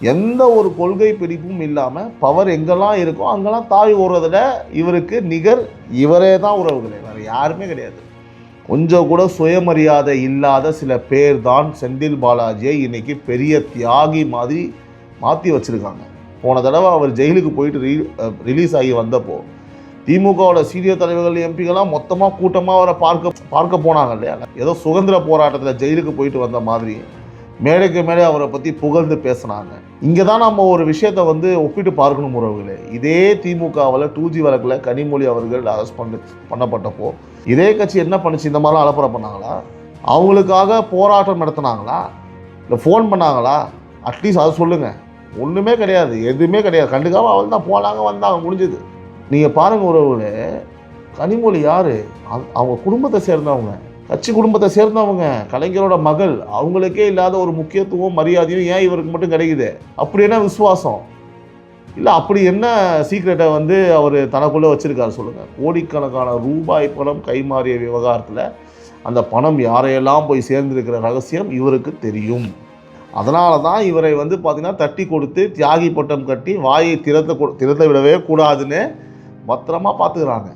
எந்த ஒரு கொள்கை பிடிப்பும் இல்லாமல் பவர் எங்கெல்லாம் இருக்கோ அங்கெல்லாம் தாவி ஓடுறதுல இவருக்கு நிகர் இவரே தான் உறவுகளே, வேறு யாருமே கிடையாது. கொஞ்சம் கூட சுயமரியாதை இல்லாத சில பேர் தான் செந்தில் பாலாஜியை இன்னைக்கு பெரிய தியாகி மாதிரி மாற்றி வச்சுருக்காங்க. போன தடவை அவர் ஜெயிலுக்கு போயிட்டு ரிலீஸ் ஆகி வந்தப்போ திமுகவோட சீனியர் தலைவர்கள் எம்பிகள்லாம் மொத்தமாக கூட்டமாக அவரை பார்க்க போனாங்க இல்லையா, ஏதோ சுதந்திர போராட்டத்தில் ஜெயிலுக்கு போயிட்டு வந்த மாதிரி மேடைக்கு மேலே அவரை பற்றி புகழ்ந்து பேசினாங்க. இங்கே தான் நம்ம ஒரு விஷயத்தை ஒப்பிட்டு பார்க்கணும் உறவுகளே. இதே திமுகவில் 2G வழக்கில் கனிமொழி அவர்கள் அரெஸ்ட் பண்ணப்பட்டப்போ இதே கட்சி என்ன பண்ணுச்சு? இந்த மாதிரிலாம் அலப்பறை பண்ணாங்களா? அவங்களுக்காக போராட்டம் நடத்தினாங்களா? இல்லை ஃபோன் பண்ணாங்களா? அட்லீஸ்ட் அதை சொல்லுங்கள். ஒன்றுமே கிடையாது, எதுவுமே கிடையாது. கண்டுக்காமல் அவள் தான் போனாங்க, வந்தாங்க, முடிஞ்சுது. நீங்கள் பாருங்கள் உறவுகளே, கனிமொழி யார்? அவங்க குடும்பத்தை சேர்ந்தவங்க, கட்சி குடும்பத்தை சேர்ந்தவங்க, கலைஞரோட மகள். அவங்களுக்கே இல்லாத ஒரு முக்கியத்துவம் மரியாதையும் ஏன் இவருக்கு மட்டும் கிடைக்குது? அப்படி என்ன விசுவாசம்? இல்லை அப்படி என்ன சீக்ரெட்டை அவர் தனக்குள்ளே வச்சுருக்காரு சொல்லுங்கள்? கோடிக்கணக்கான ரூபாய் பணம் கைமாறிய விவகாரத்தில் அந்த பணம் யாரையெல்லாம் போய் சேர்ந்திருக்கிற ரகசியம் இவருக்கு தெரியும். அதனால தான் இவரை பார்த்திங்கன்னா தட்டி கொடுத்து தியாகி பட்டம் கட்டி வாயை திறத்த விடவே கூடாதுன்னு பத்திரமா பார்த்துக்கிறாங்க.